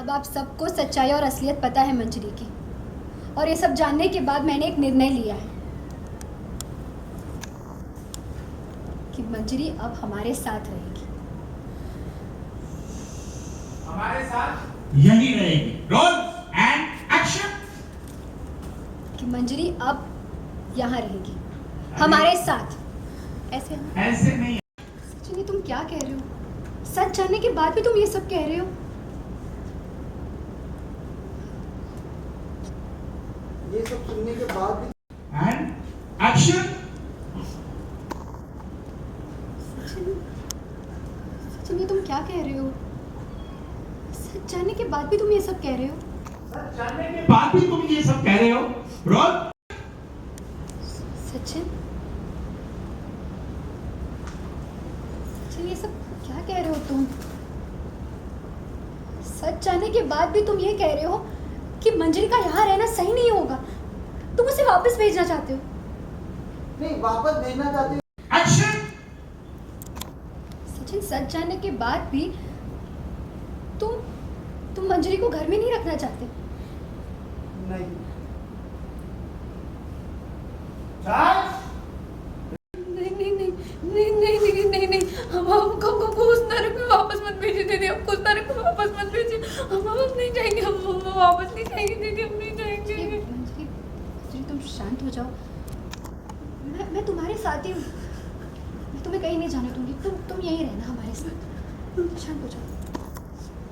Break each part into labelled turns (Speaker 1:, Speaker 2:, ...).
Speaker 1: अब आप सबको सच्चाई और असलियत पता है मंजरी की, और ये सब जानने के बाद मैंने एक निर्णय लिया है कि मंजरी अब हमारे साथ रहेगी।
Speaker 2: हमारे साथ यही रहेगी। Roll and action.
Speaker 1: कि मंजरी अब यहाँ रहेगी हमारे साथ। ऐसे
Speaker 2: नहीं।
Speaker 1: सचिन, तुम क्या कह रहे हो? सच जानने के बाद भी तुम ये सब कह रहे हो?
Speaker 3: ये सब सुनने के बाद भी
Speaker 2: एंड एक्शन।
Speaker 1: सचिन, ये तुम क्या कह रहे हो? सच जानने के बाद भी तुम ये सब कह रहे हो?
Speaker 2: सच जानने के बाद भी तुम ये सब कह रहे हो। रोल।
Speaker 1: सचिन, ये सब क्या कह रहे हो तुम? सच जानने के बाद भी तुम ये कह रहे हो कि मंजरी का यहाँ रहना सही नहीं होगा, तुम उसे वापस भेजना चाहते हो?
Speaker 3: नहीं, वापस भेजना चाहते हो।
Speaker 2: एक्शन।
Speaker 1: सचिन, सच जानने के बाद भी तुम मंजरी को घर में नहीं रखना चाहते?
Speaker 3: नहीं।
Speaker 1: नहीं, हम हमको उस नरक में वापस मत भेजिए दीदी, हमको उस नरक में वापस मत भेजिए। हम नहीं जाएंगे, हम वापस नहीं जाएंगे दीदी, हम नहीं जाएंगे। मंजरी, तुम शांत हो जाओ। मैं तुम्हारे साथ ही हूँ, मैं तुम्हें कहीं नहीं जाने दूंगी। तुम यहीं रहना हमारे साथ। शांत हो जाओ।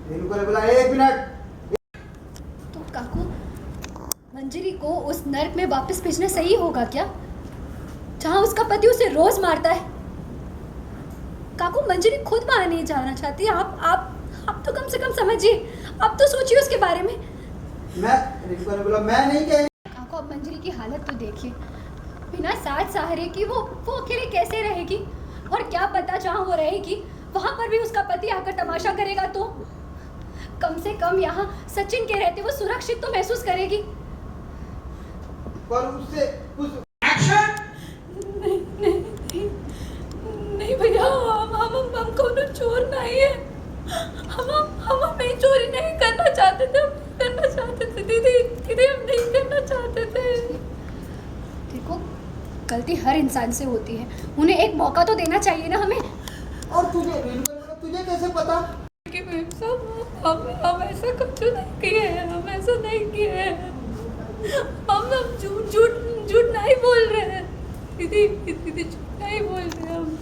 Speaker 3: रेणुका ने बोला 1 मिनट।
Speaker 1: तो काकू, मंजरी को उस नर्क में वापस भेजना सही होगा क्या, जहाँ उसका पति उसे रोज मारता है? काकू, मंजरी खुद वहां नहीं जाना चाहती। आप तो कम से कम समझिए, आप तो सोचिए उसके बारे में।
Speaker 3: रेणुका ने बोला मैं नहीं कह।
Speaker 1: काकू, अब मंजरी की हालत तो देखिए, बिना साथ सहारे की वो अकेले कैसे रहेगी? और क्या पता जहाँ वो रहेगी वहां पर भी उसका पति आकर तमाशा करेगा तो? कम से कम यहाँ सचिन के रहते वो सुरक्षित तो महसूस करेगी।
Speaker 3: पर उससे कुछ
Speaker 2: एक्शन।
Speaker 1: नहीं भैया, हम कोनो चोर नहीं है। हम नहीं, चोरी नहीं करना चाहते थे, हम करना चाहते थे दीदी, हम नहीं करना चाहते थे। देखो, गलती हर इंसान से होती है, उन्हें एक मौका तो देना चाहिए ना हमें।
Speaker 3: और तुझे रेणुका ने बोला तुझे कैसे पता
Speaker 1: कि हम ऐसा कुछ नहीं किए हैं, हम ऐसा नहीं किए हैं। हम झूठ नहीं बोल रहे हैं दीदी, झूठ नहीं बोल रहे हम।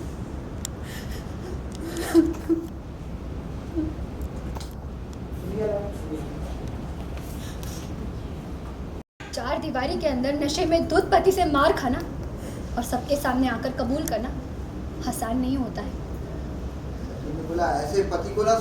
Speaker 1: चार दीवारी के अंदर नशे में दूध पति से मार खाना और सबके सामने आकर कबूल करना आसान नहीं होता है।
Speaker 3: बोला ऐसे पति को ना